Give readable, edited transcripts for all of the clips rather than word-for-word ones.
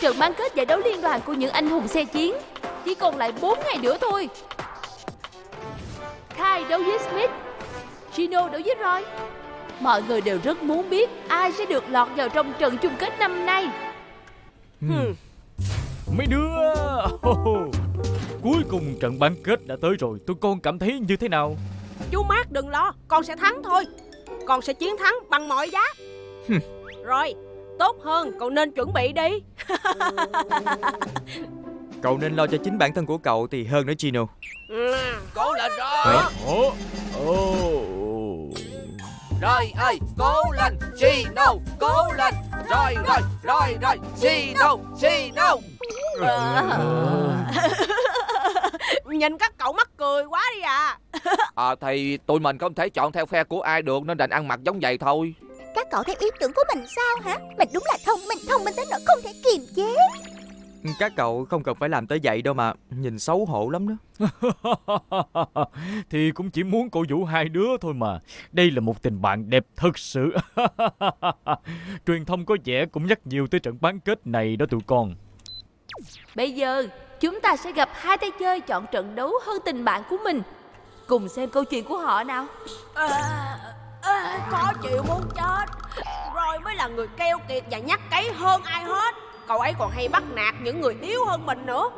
Trận bán kết giải đấu liên đoàn của những anh hùng xe chiến chỉ còn lại 4 ngày nữa thôi. Kai đấu với Smith, Gino đấu với Roy. Mọi người đều rất muốn biết ai sẽ được lọt vào trong trận chung kết năm nay. Mấy đứa, cuối cùng trận bán kết đã tới rồi. Tụi con cảm thấy như thế nào? Chú Mát đừng lo, con sẽ thắng thôi. Con sẽ chiến thắng bằng mọi giá. Rồi, tốt hơn cậu nên chuẩn bị đi. Cậu nên lo cho chính bản thân của cậu thì hơn nữa Gino. Cố lên rồi. Rồi ơi, cố lên Gino, cố lên. Rồi, Gino. Nhìn các cậu mắc cười quá đi à. Thì tụi mình không thể chọn theo phe của ai được nên đành ăn mặc giống vậy thôi. Các cậu thấy ý tưởng của mình sao hả? Mình đúng là thông minh tới nỗi không thể kiềm chế. Các cậu không cần phải làm tới vậy đâu mà. Nhìn xấu hổ lắm đó. Thì cũng chỉ muốn cổ vũ hai đứa thôi mà. Đây là một tình bạn đẹp thật sự. Truyền thông có vẻ cũng nhắc nhiều tới trận bán kết này đó tụi con. Bây giờ chúng ta sẽ gặp hai tay chơi chọn trận đấu hơn tình bạn của mình. Cùng xem câu chuyện của họ nào. Khó chịu muốn chết. Rồi mới là người keo kiệt và nhắc cấy hơn ai hết. Cậu ấy còn hay bắt nạt những người yếu hơn mình nữa.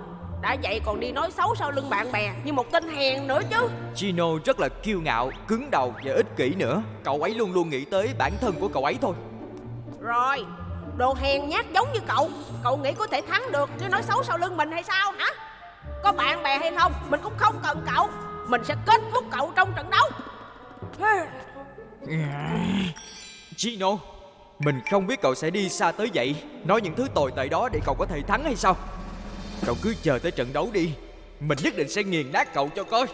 Đã vậy còn đi nói xấu sau lưng bạn bè như một tên hèn nữa chứ. Gino rất là kiêu ngạo, cứng đầu và ích kỷ nữa. Cậu ấy luôn luôn nghĩ tới bản thân của cậu ấy thôi. Rồi, đồ hèn nhát giống như cậu. Cậu nghĩ có thể thắng được nếu nói xấu sau lưng mình hay sao hả? Có bạn bè hay không mình cũng không cần cậu. Mình sẽ kết thúc cậu trong trận đấu. Gino, mình không biết cậu sẽ đi xa tới vậy, nói những thứ tồi tệ đó để cậu có thể thắng hay sao? Cậu cứ chờ tới trận đấu đi. Mình nhất định sẽ nghiền nát cậu cho coi.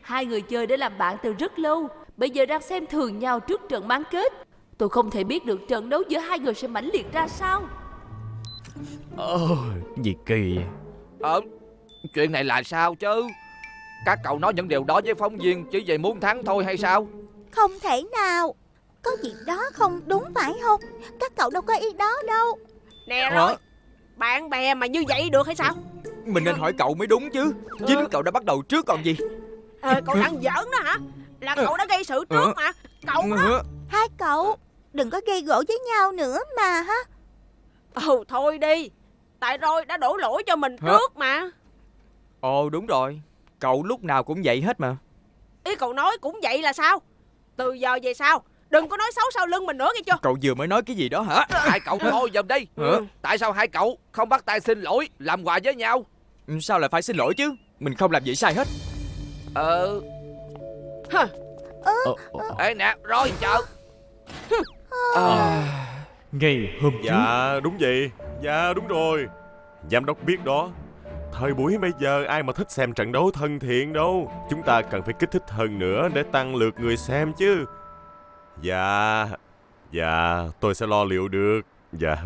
Hai người chơi đã làm bạn từ rất lâu, bây giờ đang xem thường nhau trước trận bán kết. Tôi không thể biết được trận đấu giữa hai người sẽ mãnh liệt ra sao. Gì kỳ. Chuyện này là sao chứ? Các cậu nói những điều đó với phóng viên chỉ vì muốn thắng thôi hay sao? Không thể nào. Có gì đó không đúng phải không? Các cậu đâu có ý đó đâu. Nè rồi, bạn bè mà như vậy được hay sao? Mình nên hỏi cậu mới đúng chứ. Chính cậu đã bắt đầu trước còn gì. Cậu đang giỡn đó hả? Là cậu đã gây sự trước mà. Cậu đó. Hai cậu đừng có gây gổ với nhau nữa mà ha. Thôi đi. Tại rồi đã đổ lỗi cho mình trước mà. Ồ đúng rồi. Cậu lúc nào cũng vậy hết mà. Ý cậu nói cũng vậy là sao? Từ giờ về sau đừng có nói xấu sau lưng mình nữa nghe chưa? Cậu vừa mới nói cái gì đó hả? Hai cậu thôi giùm đi. Tại sao hai cậu không bắt tay xin lỗi, làm quà với nhau? Sao lại phải xin lỗi chứ? Mình không làm gì sai hết. Ê nè, rồi chờ. Ngày hôm trước. Dạ đúng vậy. Dạ đúng rồi. Giám đốc biết đó. Thời buổi bây giờ ai mà thích xem trận đấu thân thiện đâu. Chúng ta cần phải kích thích hơn nữa để tăng lượt người xem chứ. Dạ tôi sẽ lo liệu được. Dạ.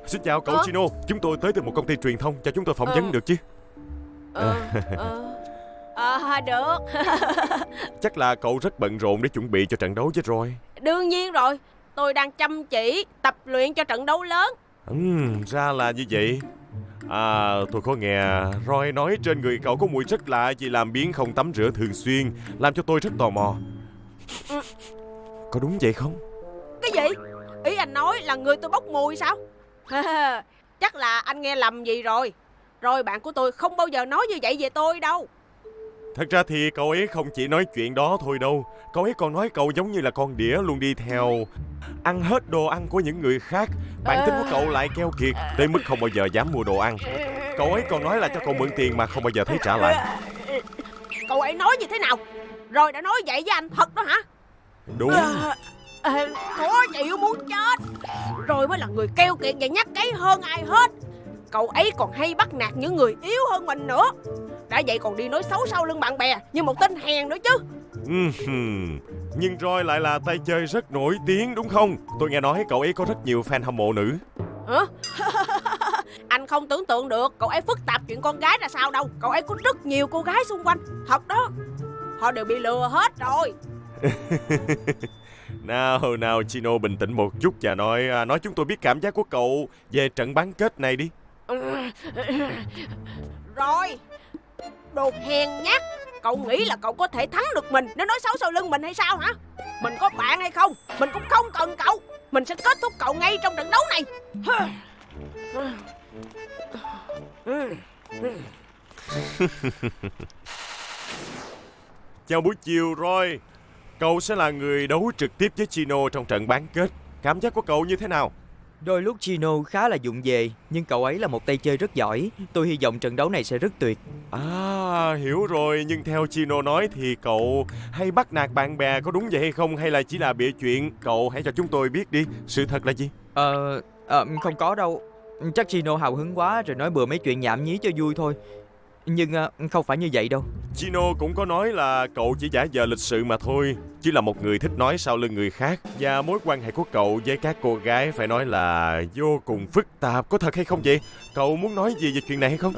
Xin chào cậu Gino. Chúng tôi tới từ một công ty truyền thông, cho chúng tôi phỏng vấn được chứ? Được. Chắc là cậu rất bận rộn để chuẩn bị cho trận đấu với Roy. Đương nhiên rồi. Tôi đang chăm chỉ tập luyện cho trận đấu lớn. Ra là như vậy. Tôi có nghe Roy nói trên người cậu có mùi rất lạ vì làm biếng không tắm rửa thường xuyên, làm cho tôi rất tò mò. Có đúng vậy không? Cái gì? Ý anh nói là người tôi bốc mùi sao? Chắc là anh nghe lầm gì rồi. Rồi bạn của tôi không bao giờ nói như vậy về tôi đâu. Thật ra thì cậu ấy không chỉ nói chuyện đó thôi đâu. Cậu ấy còn nói cậu giống như là con đĩa luôn đi theo, ăn hết đồ ăn của những người khác. Bản tính của cậu lại keo kiệt tới mức không bao giờ dám mua đồ ăn. Cậu ấy còn nói là cho cậu mượn tiền mà không bao giờ thấy trả lại. Cậu ấy nói như thế nào? Rồi đã nói vậy với anh thật đó hả? Đúng. Khó chịu muốn chết. Rồi mới là người keo kiệt và nhắc cấy hơn ai hết. Cậu ấy còn hay bắt nạt những người yếu hơn mình nữa. Đã vậy còn đi nói xấu sau lưng bạn bè như một tên hèn nữa chứ. Nhưng Roy lại là tay chơi rất nổi tiếng đúng không? Tôi nghe nói cậu ấy có rất nhiều fan hâm mộ nữ. Hả? Anh không tưởng tượng được cậu ấy phức tạp chuyện con gái là sao đâu. Cậu ấy có rất nhiều cô gái xung quanh. Thật đó. Họ đều bị lừa hết rồi. Nào Chino, bình tĩnh một chút và nói chúng tôi biết cảm giác của cậu về trận bán kết này đi. Rồi, đồ hèn nhát. Cậu nghĩ là cậu có thể thắng được mình nếu nói xấu sau lưng mình hay sao hả? Mình có bạn hay không, mình cũng không cần cậu. Mình sẽ kết thúc cậu ngay trong trận đấu này. Chào buổi chiều Roy. Cậu sẽ là người đấu trực tiếp với Chino trong trận bán kết. Cảm giác của cậu như thế nào? Đôi lúc Chino khá là vụng về, nhưng cậu ấy là một tay chơi rất giỏi. Tôi hy vọng trận đấu này sẽ rất tuyệt. Hiểu rồi, nhưng theo Chino nói thì cậu hay bắt nạt bạn bè, có đúng vậy hay không, hay là chỉ là bịa chuyện? Cậu hãy cho chúng tôi biết đi, sự thật là gì? Không có đâu. Chắc Chino hào hứng quá rồi nói bừa mấy chuyện nhảm nhí cho vui thôi. Nhưng không phải như vậy đâu. Chino cũng có nói là cậu chỉ giả vờ lịch sự mà thôi, chỉ là một người thích nói sau lưng người khác. Và mối quan hệ của cậu với các cô gái phải nói là vô cùng phức tạp, có thật hay không vậy? Cậu muốn nói gì về chuyện này hay không?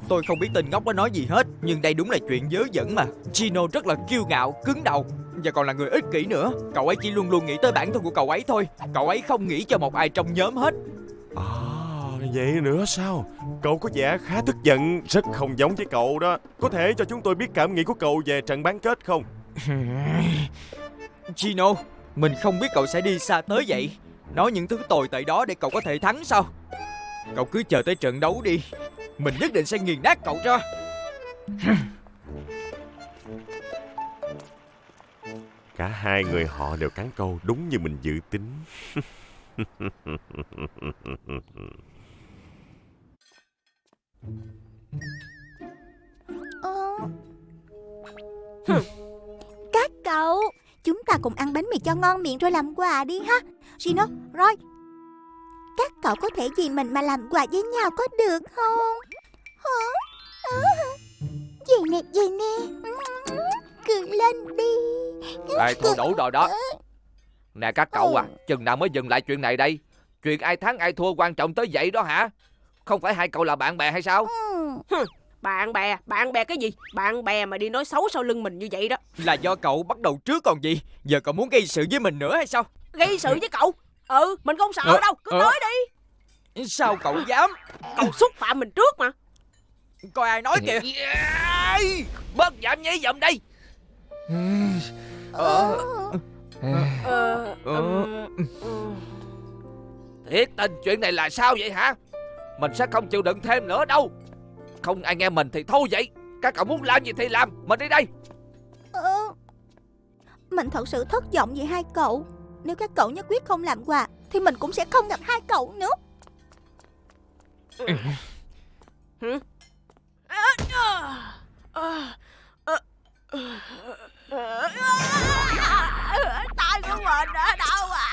Tôi không biết tên ngốc đó nói gì hết, nhưng đây đúng là chuyện vớ vẩn mà. Chino rất là kiêu ngạo, cứng đầu và còn là người ích kỷ nữa. Cậu ấy chỉ luôn luôn nghĩ tới bản thân của cậu ấy thôi. Cậu ấy không nghĩ cho một ai trong nhóm hết. Vậy nữa sao? Cậu có vẻ khá tức giận, rất không giống với cậu đó. Có thể cho chúng tôi biết cảm nghĩ của cậu về trận bán kết không? Chino, mình không biết cậu sẽ đi xa tới vậy. Nói những thứ tồi tệ đó để cậu có thể thắng sao? Cậu cứ chờ tới trận đấu đi. Mình nhất định sẽ nghiền nát cậu cho. Cả hai người họ đều cắn câu đúng như mình dự tính. Các cậu, chúng ta cùng ăn bánh mì cho ngon miệng rồi làm quà đi ha. Chino, Roy, các cậu có thể vì mình mà làm quà với nhau có được không? Vậy nè, cười lên đi. Thôi đủ rồi đó. Nè các cậu chừng nào mới dừng lại chuyện này đây? Chuyện ai thắng ai thua quan trọng tới vậy đó hả? Không phải hai cậu là bạn bè hay sao? Bạn bè cái gì? Bạn bè mà đi nói xấu sau lưng mình như vậy đó. Là do cậu bắt đầu trước còn gì. Giờ cậu muốn gây sự với mình nữa hay sao? Gây sự với cậu? Mình không sợ đâu, cứ nói đi. Sao cậu dám? Cậu xúc phạm mình trước mà. Coi ai nói kìa. Bớt giảm nhí giọng đây. Thiệt tình chuyện này là sao vậy hả? Mình sẽ không chịu đựng thêm nữa đâu. Không ai nghe mình thì thôi vậy. Các cậu muốn làm gì thì làm. Mình đi đây. Mình thật sự thất vọng vì hai cậu. Nếu các cậu nhất quyết không làm quà thì mình cũng sẽ không gặp hai cậu nữa. Tay của mình ở đâu ạ?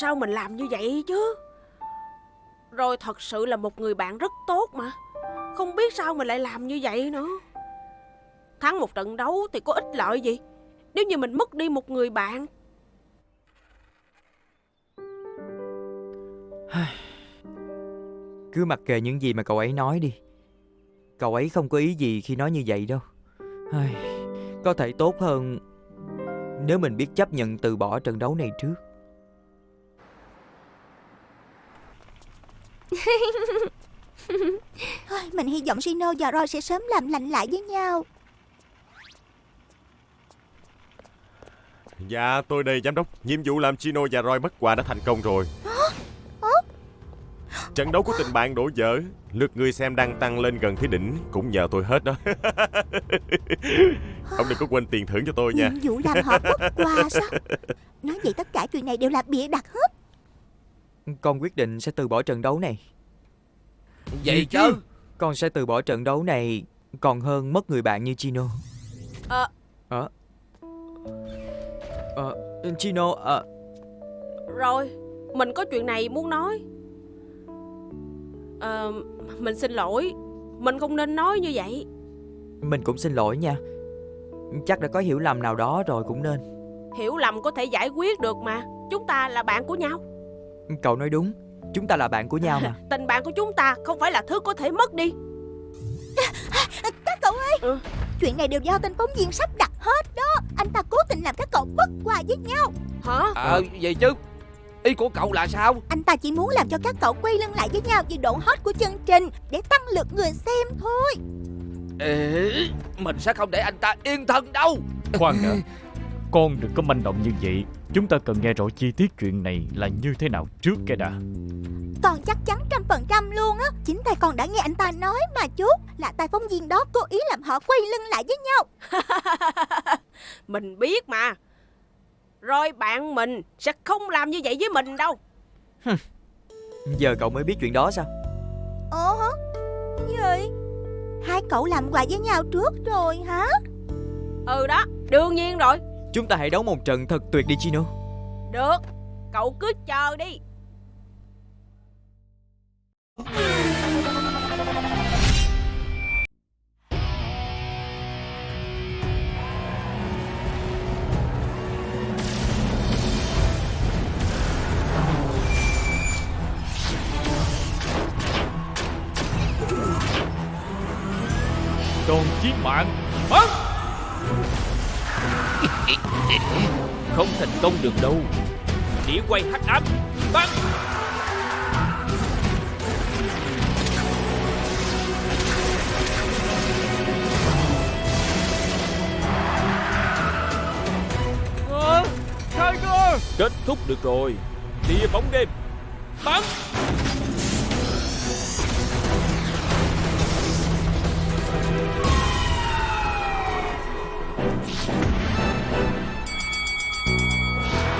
Sao mình làm như vậy chứ? Rồi thật sự là một người bạn rất tốt mà. Không biết sao mình lại làm như vậy nữa. Thắng một trận đấu thì có ích lợi gì nếu như mình mất đi một người bạn. Cứ mặc kệ những gì mà cậu ấy nói đi. Cậu ấy không có ý gì khi nói như vậy đâu. Có thể tốt hơn nếu mình biết chấp nhận từ bỏ trận đấu này trước. Mình hy vọng Chino và Roy sẽ sớm làm lành lại với nhau. Dạ, tôi đây giám đốc. Nhiệm vụ làm Chino và Roy mất quà đã thành công rồi. Trận đấu của tình bạn đổ vỡ. Lượt người xem đang tăng lên gần tới đỉnh. Cũng nhờ tôi hết đó. Ông đừng có quên tiền thưởng cho tôi nha. Nhiệm vụ làm họ mất quà sao? Nói vậy tất cả chuyện này đều là bịa đặt hết. Con quyết định sẽ từ bỏ trận đấu này. Vậy chứ? Con sẽ từ bỏ trận đấu này còn hơn mất người bạn như Chino. Chino, Rồi, mình có chuyện này muốn nói. Mình xin lỗi. Mình không nên nói như vậy. mình cũng xin lỗi nha. Chắc đã có hiểu lầm nào đó rồi cũng nên. Hiểu lầm có thể giải quyết được mà. Chúng ta là bạn của nhau. Cậu nói đúng. Chúng ta là bạn của nhau mà. Tình bạn của chúng ta không phải là thứ có thể mất đi. Các cậu ơi, chuyện này đều do tên phóng viên sắp đặt hết đó. Anh ta cố tình làm các cậu bất hòa với nhau. Hả? Vậy chứ ý của cậu là sao? Anh ta chỉ muốn làm cho các cậu quay lưng lại với nhau vì độ hot của chương trình, để tăng lượt người xem thôi. Mình sẽ không để anh ta yên thân đâu. Khoan đã, con đừng có manh động như vậy. Chúng ta cần nghe rõ chi tiết chuyện này là như thế nào trước cái đã. Còn chắc chắn 100% luôn á. Chính tay con đã nghe anh ta nói mà chú, là tay phóng viên đó cố ý làm họ quay lưng lại với nhau. Mình biết mà. Rồi bạn mình sẽ không làm như vậy với mình đâu. Giờ cậu mới biết chuyện đó sao? Ồ hả? Gì? Hai cậu làm quà với nhau trước rồi hả? Ừ đó, đương nhiên rồi. Chúng ta hãy đấu một trận thật tuyệt đi Chino. Được, cậu cứ chờ đi. Đòn chí mạng bắn. Không thành công được đâu. Đĩa quay hắc ám bắn. Tiger, Kết thúc được rồi. Tia bóng đêm bắn.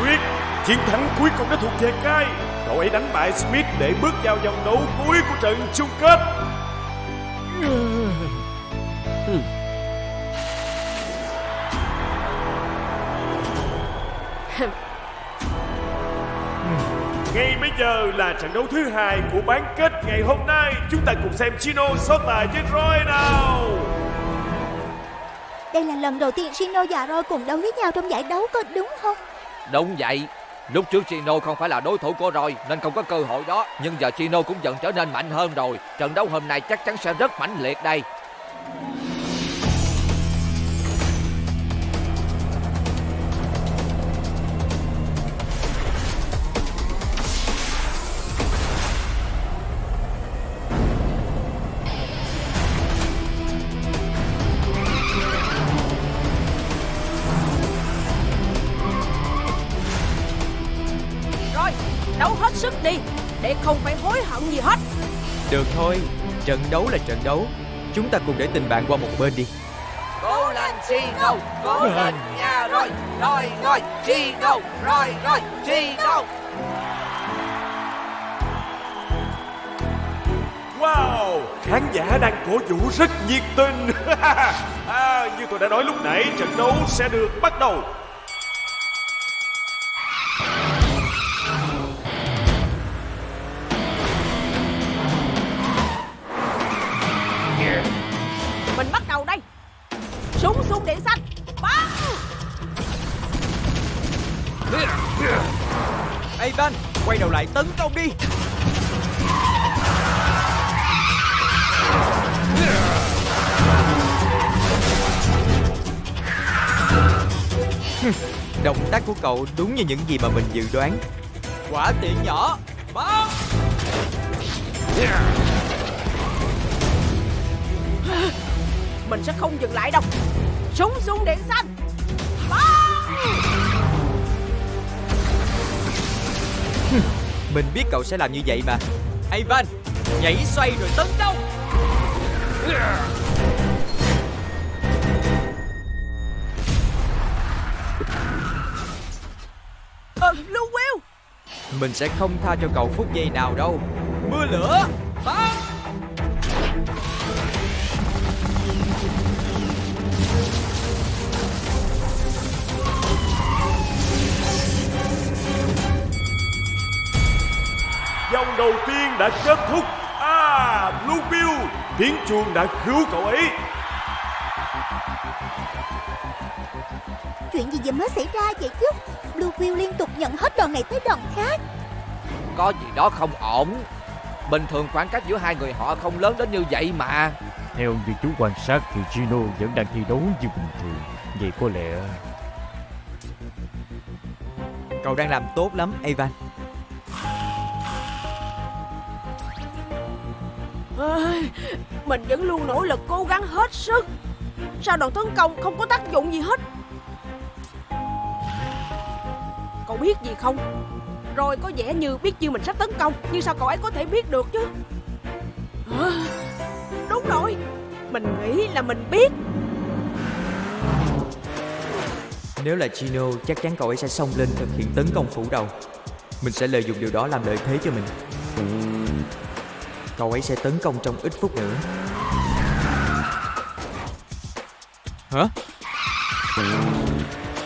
Quyết, chiến thắng cuối cùng đã thuộc về Kai. Cậu ấy đánh bại Smith để bước vào vòng đấu cuối của trận chung kết. Ngay bây giờ là trận đấu thứ 2 của bán kết ngày hôm nay. Chúng ta cùng xem Chino so tài với Roy nào. Đây là lần đầu tiên Shino và Roy cùng đấu với nhau trong giải đấu, có đúng không? Đúng vậy. Lúc trước Chino không phải là đối thủ của Roy nên không có cơ hội đó. Nhưng giờ Chino cũng dần trở nên mạnh hơn rồi. Trận đấu hôm nay chắc chắn sẽ rất mãnh liệt đây. Rồi, đấu hết sức đi, để không phải hối hận gì hết. Được thôi, trận đấu là trận đấu. Chúng ta cùng để tình bạn qua một bên đi. Cố lên Chino, cố lên nha Roy. Roy, Chino, Roy, Chino. Wow, khán giả đang cổ vũ rất nhiệt tình. Như tôi đã nói lúc nãy, trận đấu sẽ được bắt đầu. Mình bắt đầu đây. Súng xung điện xanh bắn. Ivan, quay đầu lại tấn công đi. Động tác của cậu đúng như những gì mà mình dự đoán. Quả tiện nhỏ bắn. Mình sẽ không dừng lại đâu. Súng xung điện xanh bắn. Mình biết cậu sẽ làm như vậy mà. Ivan, nhảy xoay rồi tấn công. Lưu Will. Mình sẽ không tha cho cậu phút giây nào đâu. Mưa lửa bắn. Vòng đầu tiên đã kết thúc. Blue Bill, tiếng chuông đã cứu cậu ấy. Chuyện gì vừa mới xảy ra vậy chứ? Blue Whale liên tục nhận hết đòn này tới đòn khác. có gì đó không ổn. Bình thường khoảng cách giữa hai người họ không lớn đến như vậy mà. Theo như chú quan sát thì Gino vẫn đang thi đấu như bình thường. Vậy có lẽ... Cậu đang làm tốt lắm, Ivan. Mình vẫn luôn nỗ lực cố gắng hết sức. Sao đòn tấn công không có tác dụng gì hết? Cậu biết gì không? Rồi có vẻ như biết chiêu mình sắp tấn công, nhưng sao cậu ấy có thể biết được chứ? Đúng rồi, mình nghĩ là mình biết. Nếu là Gino, chắc chắn cậu ấy sẽ xông lên thực hiện tấn công phủ đầu. Mình sẽ lợi dụng điều đó làm lợi thế cho mình. Cậu ấy sẽ tấn công trong ít phút nữa. Hả?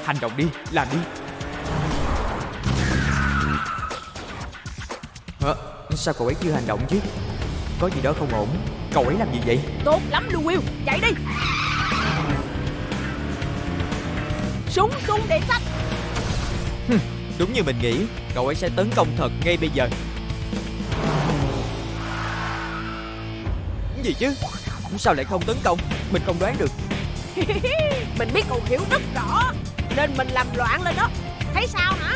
Hành động đi, làm đi. Hả? Sao cậu ấy chưa hành động chứ? Có gì đó không ổn. Cậu ấy làm gì vậy? Tốt lắm Lưu Will, chạy đi. Súng súng để sách. Đúng như mình nghĩ, cậu ấy sẽ tấn công thật ngay bây giờ. Cái gì chứ? Sao lại không tấn công? Mình không đoán được. Mình biết cậu hiểu rất rõ, nên mình làm loạn lên đó. Thấy sao hả?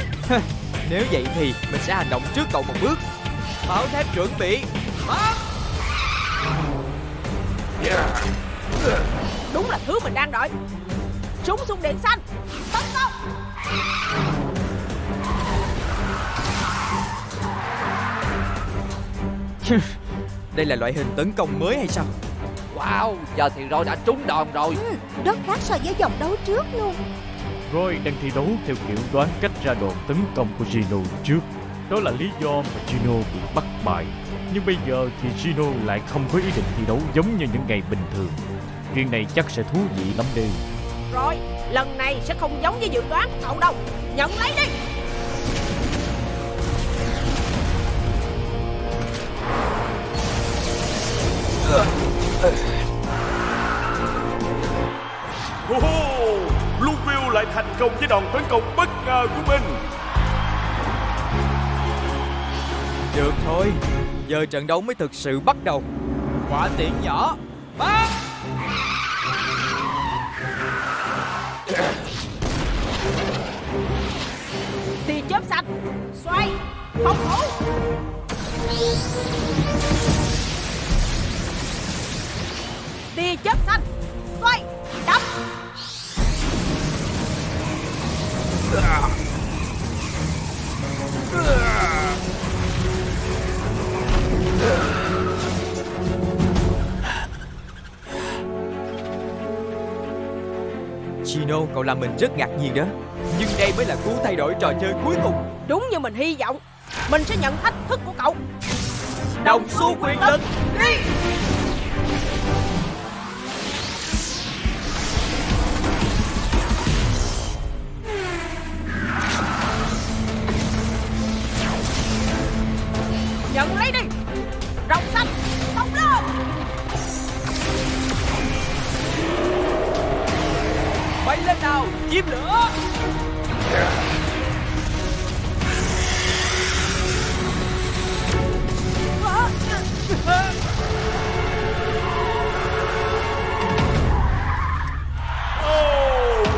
Nếu vậy thì mình sẽ hành động trước cậu một bước. Pháo thép chuẩn bị. Bắn! Đúng là thứ mình đang đợi. Súng xung điện xanh, tấn công. Đây là loại hình tấn công mới hay sao? Wow, giờ thì Roy đã trúng đòn rồi. Rất khác so với vòng đấu trước luôn. Roy đang thi đấu theo kiểu đoán cách ra đòn tấn công của Gino trước. Đó là lý do mà Gino bị bắt bài. Nhưng bây giờ thì Gino lại không có ý định thi đấu giống như những ngày bình thường. Chuyện này chắc sẽ thú vị lắm đi. Rồi, lần này sẽ không giống với dự đoán của cậu đâu. Nhận lấy đi. Bluefield lại thành công với đòn tấn công bất ngờ của mình. Được thôi, giờ trận đấu mới thực sự bắt đầu. Quả tiễn nhỏ, bắn! Tia chớp xanh, xoay, phòng thủ. Tia chớp xanh, xoay, đập. Gino, cậu làm mình rất ngạc nhiên đó. Nhưng đây mới là cú thay đổi trò chơi cuối cùng. Đúng như mình hy vọng. Mình sẽ nhận thách thức của cậu. Đồng xu quyền lực, đi! Nhận lấy đi. Rồng xanh, xông lên. Bay lên nào, chim lửa!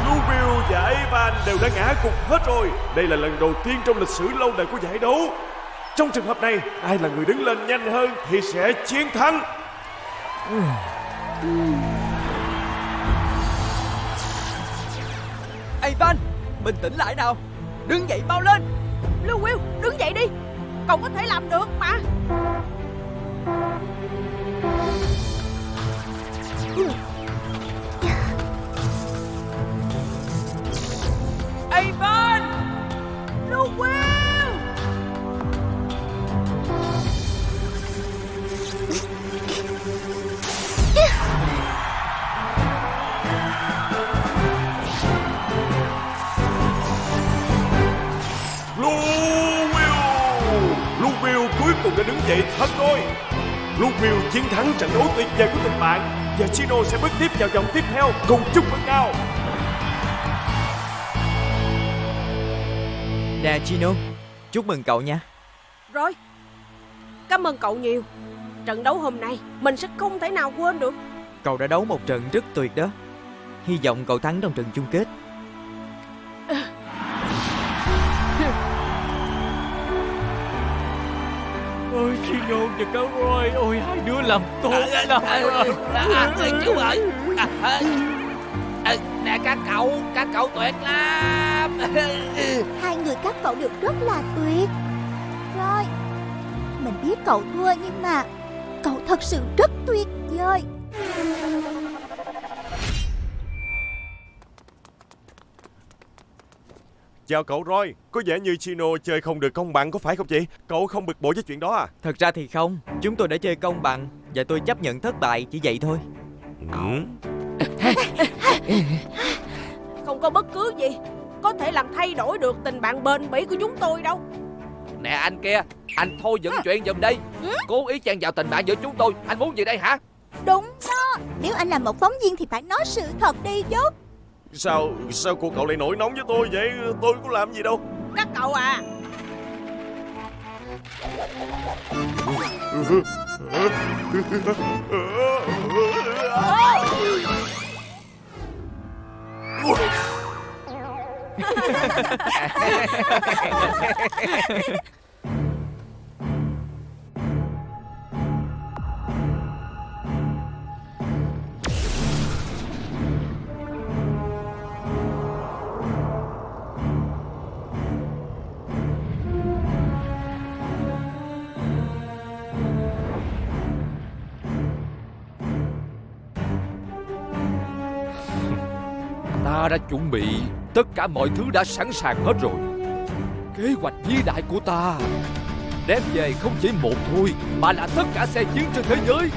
Bluefield và Ivan đều đã ngã gục hết rồi. Đây là lần đầu tiên trong lịch sử lâu đời của giải đấu. Trong trường hợp này, ai là người đứng lên nhanh hơn thì sẽ chiến thắng. Ivan, bình tĩnh lại nào. Đứng dậy mau lên. Lưu Will, đứng dậy đi. Cậu có thể làm được mà. Ivan! Lưu Will. Bluefield cuối cùng đã đứng dậy thật rồi. Bluefield chiến thắng trận đấu tuyệt vời của tình bạn. Và Gino sẽ bước tiếp vào vòng tiếp theo. Cùng chúc mừng nào. Nè Gino, chúc mừng cậu nha. Rồi, cảm ơn cậu nhiều. Trận đấu hôm nay mình sẽ không thể nào quên được. Cậu đã đấu một trận rất tuyệt đó. Hy vọng cậu thắng trong trận chung kết. Ôi Gino và cả Roy, ôi hai đứa làm tốt lắm. Chú ơi, nè các cậu tuyệt lắm. Hai người các cậu đều rất là tuyệt. Rồi, mình biết cậu thua nhưng mà cậu thật sự rất tuyệt vời. Chào cậu Roy, có vẻ như Gino chơi không được công bằng có phải không chị? Cậu không bực bội với chuyện đó à? Thật ra thì không, chúng tôi đã chơi công bằng và tôi chấp nhận thất bại, chỉ vậy thôi. Không có bất cứ gì có thể làm thay đổi được tình bạn bền bỉ của chúng tôi đâu. Nè anh kia, anh thôi dựng chuyện giùm đi. Cố ý chen vào tình bạn giữa chúng tôi. Anh muốn gì đây hả? Đúng đó, nếu anh là một phóng viên thì phải nói sự thật đi chứ. Sao cô cậu lại nổi nóng với tôi vậy? Tôi có làm gì đâu. Các cậu à, Ta đã chuẩn bị, tất cả mọi thứ đã sẵn sàng hết rồi. Kế hoạch vĩ đại của ta đem về không chỉ một thôi, mà là tất cả xe chiến trên thế giới.